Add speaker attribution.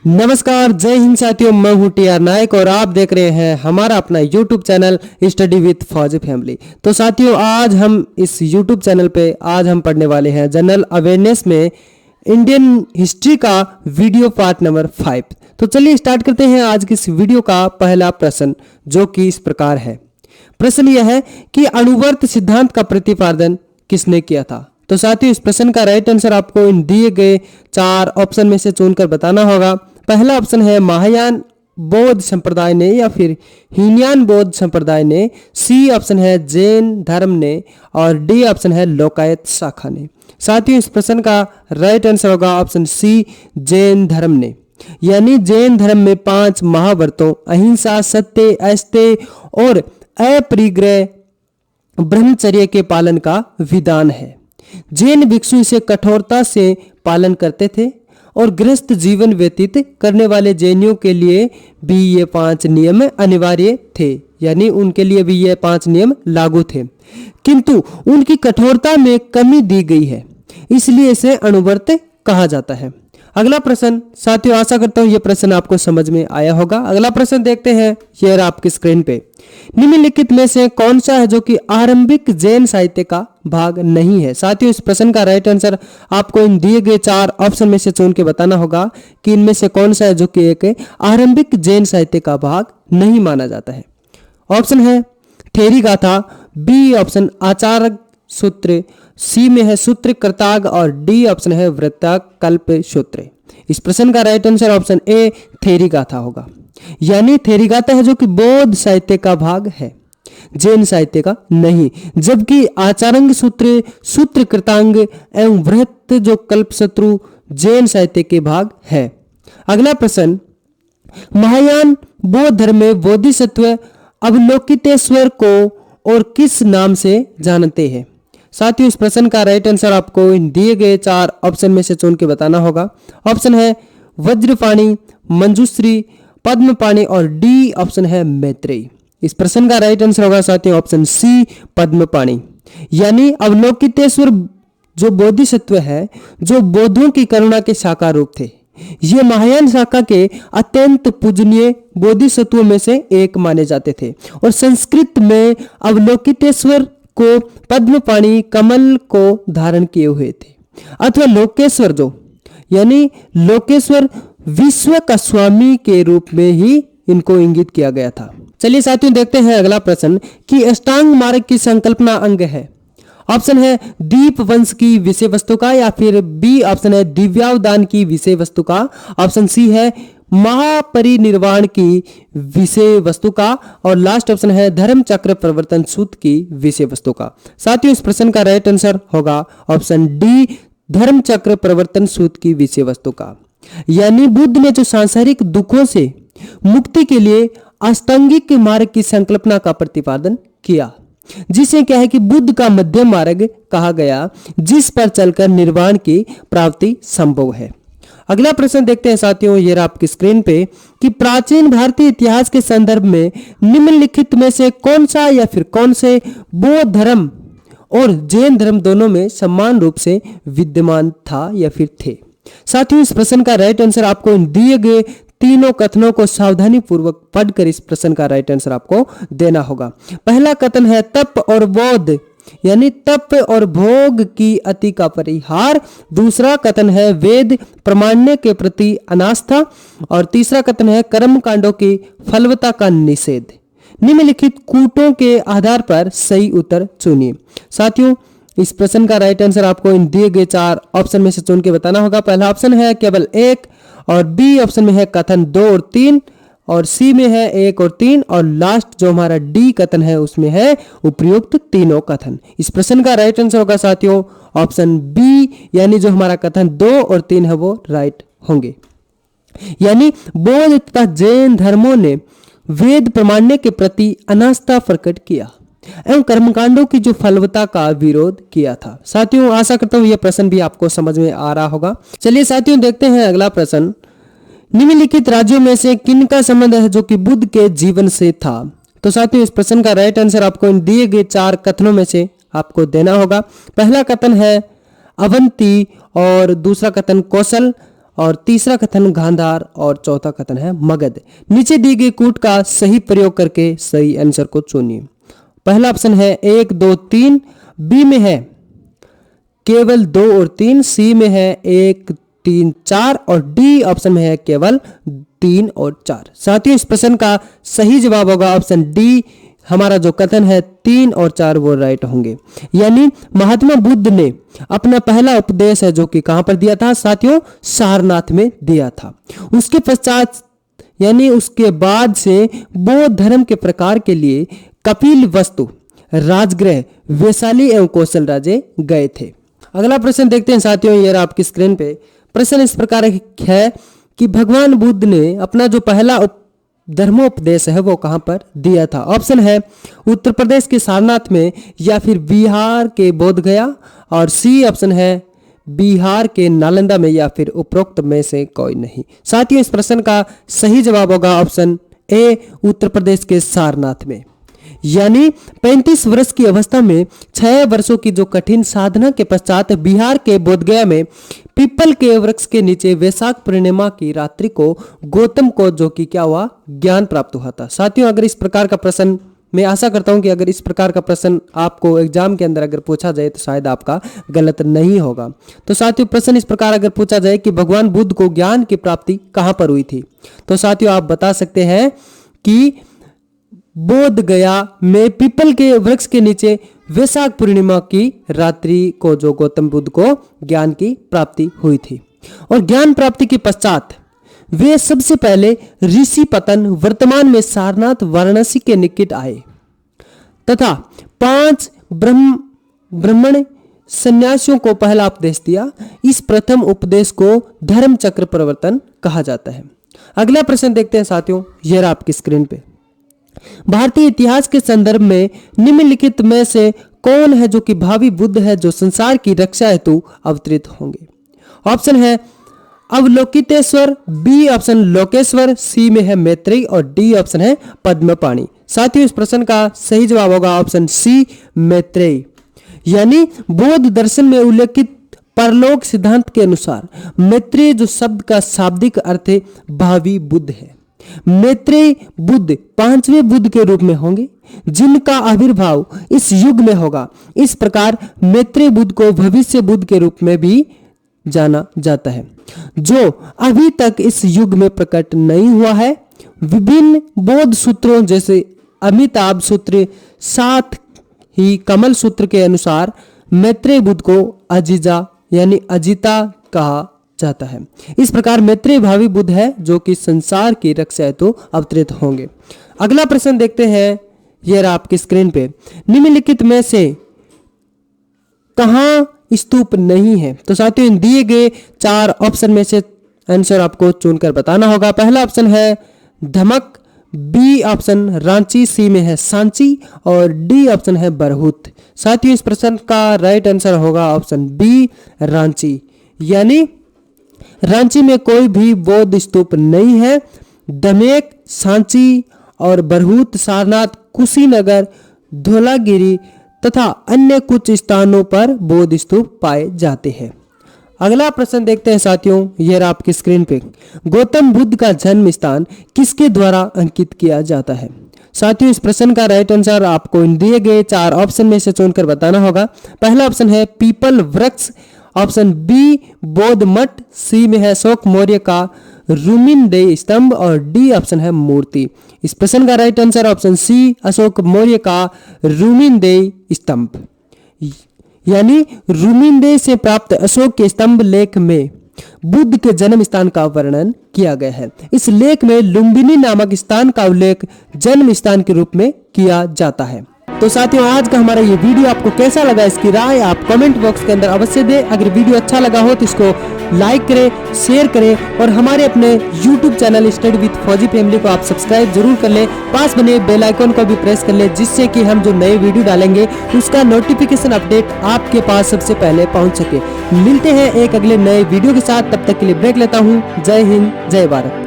Speaker 1: नमस्कार, जय हिंद साथियों। मैं हूं टी.आर. नायक और आप देख रहे हैं हमारा अपना यूट्यूब चैनल स्टडी विद फौजी फैमिली। तो साथियों, आज हम इस यूट्यूब चैनल पे आज हम पढ़ने वाले हैं जनरल अवेयरनेस में इंडियन हिस्ट्री का वीडियो पार्ट नंबर 5। तो चलिए स्टार्ट करते हैं आज की इस वीडियो का पहला प्रश्न, जो कि इस प्रकार है। प्रश्न यह है कि अणुवर्त सिद्धांत का प्रतिपादन किसने किया था। तो साथियों, इस प्रश्न का राइट आंसर आपको इन दिए गए 4 ऑप्शन में से चुनकर बताना होगा। पहला ऑप्शन है महायान बौद्ध संप्रदाय ने, या फिर हीनयान बौद्ध संप्रदाय ने। सी ऑप्शन है जैन धर्म ने, और डी ऑप्शन है लोकायत शाखा ने। साथियों, इस प्रश्न का राइट आंसर होगा ऑप्शन सी जैन धर्म ने। यानी जैन धर्म में 5 महाव्रतों अहिंसा, सत्य, अस्तेय और अपरिग्रह ब्रह्मचर्य के पालन का विधान है। जैन भिक्षु इसे कठोरता से पालन करते थे और गृहस्थ जीवन व्यतीत करने वाले जैनियों के लिए भी ये 5 नियम अनिवार्य थे। यानी उनके लिए भी ये 5 नियम लागू थे, किंतु उनकी कठोरता में कमी दी गई है, इसलिए इसे अणुव्रत कहा जाता है। अगला प्रश्न साथियों, आशा करता हूँ ये प्रश्न आपको समझ में आया होगा। अगला प्रश्न देखते हैं, ये आपकी स्क्रीन पे। निम्नलिखित में से कौन सा है जो कि आरंभिक जैन साहित्य का भाग नहीं है। साथियों, इस प्रश्न का राइट आंसर आपको इन दिए गए 4 ऑप्शन में से चुन के बताना होगा कि इनमें से कौन सा है जो कि एक आरंभिक जैन साहित्य का भाग नहीं माना जाता है। ऑप्शन है थेरी गाथा, बी ऑप्शन आचार्य सूत्र, सी में है सूत्र कृताग, और डी ऑप्शन है वृत्ताकल्प सूत्र। इस प्रश्न का right answer option A Theri Gatha होगा। यानी थेरी गाथा है जो कि बौद्ध साहित्य का भाग है, जैन साहित्य का नहीं। जबकि आचार्य सूत्र, सूत्र कृतांग एवं वृत्त जो कल्पशत्रु जैन साहित्य के भाग है। अगला प्रश्न, महायान बौद्ध धर्म में बोधिसत्व अवलोकितेश्वर को और किस नाम से जानते हैं। साथियों, इस प्रश्न का राइट आंसर आपको इन दिए गए 4 ऑप्शन में से चुन के बताना होगा। ऑप्शन है वज्रपाणी, मंजूश्री, पद्मपाणी, और डी ऑप्शन है मैत्रेयी। इस प्रश्न का राइट आंसर होगा साथियों ऑप्शन सी पद्मपाणी। यानी अवलोकितेश्वर जो बोधिसत्व है, जो बौद्धों की करुणा के साकार रूप थे, ये महायान शाखा के अत्यंत पूजनीय बोधिसत्वों में से एक माने जाते थे। और संस्कृत में अवलोकितेश्वर को पद्मपाणी कमल को धारण किए हुए थे, अथवा लोकेश्वर जो यानी लोकेश्वर विश्व का स्वामी के रूप में ही इनको इंगित किया गया था। चलिए साथियों, देखते हैं अगला प्रश्न कि अष्टांग मार्ग की संकल्पना अंग है। ऑप्शन है दीप वंश की विषय वस्तु का, या फिर बी ऑप्शन है दिव्यावदान की विषय वस्तु का, ऑप्शन सी है महापरिनिर्वाण की विषय वस्तु का, और लास्ट ऑप्शन है धर्म चक्र प्रवर्तन सूत्र की विषय वस्तु का। साथियों, इस प्रश्न का राइट आंसर होगा ऑप्शन डी धर्म चक्र प्रवर्तन सूत्र की विषय वस्तु का। यानी बुद्ध ने जो सांसारिक दुखों से मुक्ति के लिए अष्टांगिक मार्ग की संकल्पना का प्रतिपादन किया, जिसे क्या है कि बुद्ध का मध्यम मार्ग कहा गया, जिस पर चलकर निर्वाण की प्राप्ति संभव है। अगला प्रश्न देखते हैं साथियों, ये आपकी स्क्रीन पे कि प्राचीन भारतीय इतिहास के संदर्भ में निम्नलिखित में से कौन सा या फिर कौन से बौद्ध धर्म और जैन धर्म दोनों में समान रूप से विद्यमान था या फिर थे। साथियों, इस प्रश्न का राइट आंसर आपको इन दिए गए तीनों कथनों को सावधानी पूर्वक पढ़कर इस प्रश्न का राइट आंसर आपको देना होगा। पहला कथन है तप और बोध, यानी तप और भोग की अति का परिहार। दूसरा कथन है वेद प्रमाण्य के प्रति अनास्था, और तीसरा कथन है कर्म कांडों की फलवता का निषेध। निम्नलिखित कूटों के आधार पर सही उत्तर चुनिए। साथियों, इस प्रश्न का राइट आंसर आपको इन दिए गए 4 ऑप्शन में से चुन के बताना होगा। पहला ऑप्शन है केवल 1, और बी ऑप्शन में है कथन 2 और 3, और सी में है 1 और 3, और लास्ट जो हमारा डी कथन है उसमें है उपयुक्त तीनों कथन। इस प्रश्न का राइट आंसर होगा साथियों ऑप्शन बी, यानी जो हमारा कथन 2 और 3 है वो राइट होंगे। यानी बौद्ध तथा जैन धर्मों ने वेद प्रमाण्य के प्रति अनास्था प्रकट किया एवं कर्मकांडों की जो फलवता का विरोध किया था। साथियों, आशा करता हूँ यह प्रश्न भी आपको समझ में आ रहा होगा। चलिए साथियों, देखते हैं अगला प्रश्न। निम्नलिखित राज्यों में से किनका संबंध है जो कि बुद्ध के जीवन से था। तो साथियों, इस प्रश्न का राइट आंसर आपको इन दिए गए 4 कथनों में से आपको देना होगा। पहला कथन है अवंती, और दूसरा कथन कौशल, और तीसरा कथन गांधार और चौथा कथन है मगध। नीचे दी गई कूट का सही प्रयोग करके सही आंसर को चुनिए। पहला ऑप्शन है 1 2 3, बी में है केवल 2 और 3, सी में है 1 3 4 और डी ऑप्शन में है केवल 3 और 4। साथियों, इस प्रश्न का सही जवाब होगा ऑप्शन डी। हमारा जो कथन है 3 और 4 वो राइट होंगे। यानी महात्मा बुद्ध ने अपना पहला उपदेश है जो कि कहां पर दिया था साथियों, सारनाथ में दिया था। उसके पश्चात यानी उसके बाद से बौद्ध धर्म के प्रकार के लिए कपिल वस्तु, राजगृह, वैशाली एवं कौशल राज्य गए थे। अगला प्रश्न देखते हैं साथियों, ये आपकी स्क्रीन पे प्रश्न इस प्रकार है कि भगवान बुद्ध ने अपना जो पहला धर्मोपदेश है वो कहां पर दिया था। ऑप्शन है उत्तर प्रदेश के सारनाथ में या फिर बिहार के बोध गया, और सी ऑप्शन है बिहार के नालंदा में या फिर उपरोक्त में से कोई नहीं। साथियों, इस प्रश्न का सही जवाब होगा ऑप्शन ए, उत्तर प्रदेश के सारनाथ में। यानी 35 वर्ष की अवस्था में 6 वर्षों की जो कठिन साधना के पश्चात बिहार के बोधगया में पीपल के वृक्ष के नीचे वैशाख पूर्णिमा की रात्रि को गौतम को जो कि क्या हुआ, ज्ञान प्राप्त हुआ था। साथियों, अगर इस प्रकार का प्रश्न, मैं आशा करता हूं कि अगर इस प्रकार का प्रश्न आपको एग्जाम के अंदर अगर पूछा जाए तो शायद आपका गलत नहीं होगा। तो साथियों, प्रश्न इस प्रकार अगर पूछा जाए कि भगवान बुद्ध को ज्ञान की प्राप्ति कहां पर हुई थी, तो साथियों आप बता सकते हैं कि बोध गया में पीपल के वृक्ष के नीचे वैशाख पूर्णिमा की रात्रि को जो गौतम बुद्ध को ज्ञान की प्राप्ति हुई थी। और ज्ञान प्राप्ति के पश्चात वे सबसे पहले ऋषि पतन वर्तमान में सारनाथ वाराणसी के निकट आए तथा 5 ब्राह्मण सन्यासियों को पहला उपदेश दिया। इस प्रथम उपदेश को धर्म चक्र प्रवर्तन कहा जाता है। अगला प्रश्न देखते हैं साथियों, यह आपकी स्क्रीन पे। भारतीय इतिहास के संदर्भ में निम्नलिखित में से कौन है जो कि भावी बुद्ध है जो संसार की रक्षा हेतु अवतरित होंगे। ऑप्शन है अवलोकितेश्वर, बी ऑप्शन लोकेश्वर, सी में है मैत्रेयी और डी ऑप्शन है पद्मपाणि। साथियों, इस प्रश्न का सही जवाब होगा ऑप्शन सी, मैत्रेयी। यानी बौद्ध दर्शन में उल्लेखित परलोक सिद्धांत के अनुसार मैत्रेयी जो शब्द का शाब्दिक अर्थ है भावी बुद्ध है। मैत्रेयी बुद्ध 5वें बुद्ध के रूप में होंगे जिनका आविर्भाव इस युग में होगा। इस प्रकार मैत्रेयी बुद्ध को भविष्य बुद्ध के रूप में भी जाना जाता है जो अभी तक इस युग में प्रकट नहीं हुआ है। विभिन्न बौद्ध सूत्रों जैसे अमिताभ सूत्र, साथ ही कमल सूत्र के अनुसार मैत्रेयी बुद्ध को अजीजा यानी अजिता कहा जाता है। इस प्रकार मैत्रेयी भावी बुद्ध है जो कि संसार की रक्षा हेतु अवतरित होंगे। अगला प्रश्न देखते हैं, यह आपकी स्क्रीन पे। निम्नलिखित में से कहां स्तूप नहीं है। तो साथियों, इन दिए गए 4 ऑप्शन में से आंसर आपको चुनकर बताना होगा। पहला ऑप्शन है धमक, बी ऑप्शन रांची, सी में है सांची और डी ऑप्शन है बरहुत। साथियों, इस प्रश्न का राइट आंसर होगा ऑप्शन बी, रांची। यानी रांची में कोई भी बौद्ध स्तूप नहीं है। दमेक, सांची और बरहुत सारनाथ, कुशीनगर, धौलागिरी तथा अन्य कुछ स्थानों पर बौद्ध स्तूप पाए जाते हैं। अगला प्रश्न देखते हैं साथियों, यह आपकी स्क्रीन पे। गौतम बुद्ध का जन्म स्थान किसके द्वारा अंकित किया जाता है। साथियों, इस प्रश्न का राइट आंसर आपको इन दिए गए 4 ऑप्शन में से चुनकर बताना होगा। पहला ऑप्शन है पीपल वृक्ष, ऑप्शन बी बौद्ध मठ, सी में है अशोक मौर्य का रूमिनदेई स्तंभ और डी ऑप्शन है मूर्ति। इस प्रश्न का right answer option C, Ashok Maurya का रूमिनदेई स्तंभ। यानी रूमिनदेई से प्राप्त अशोक के स्तंभ लेख में बुद्ध के जन्म स्थान का वर्णन किया गया है। इस लेख में लुम्बिनी नामक स्थान का उल्लेख जन्म स्थान के रूप में किया जाता है। तो साथियों, आज का हमारा ये वीडियो आपको कैसा लगा, इसकी राय आप कमेंट बॉक्स के अंदर अवश्य दें। अगर वीडियो अच्छा लगा हो तो इसको लाइक करें, शेयर करें और हमारे अपने YouTube चैनल स्टडी विद फौजी फैमिली को आप सब्सक्राइब जरूर कर लें। पास बने बेल आइकन को भी प्रेस कर लें जिससे कि हम जो नए वीडियो डालेंगे उसका नोटिफिकेशन अपडेट आपके पास सबसे पहले पहुंच सके। मिलते हैं एक अगले नए वीडियो के साथ, तब तक के लिए ब्रेक लेता हूँ। जय हिंद, जय भारत।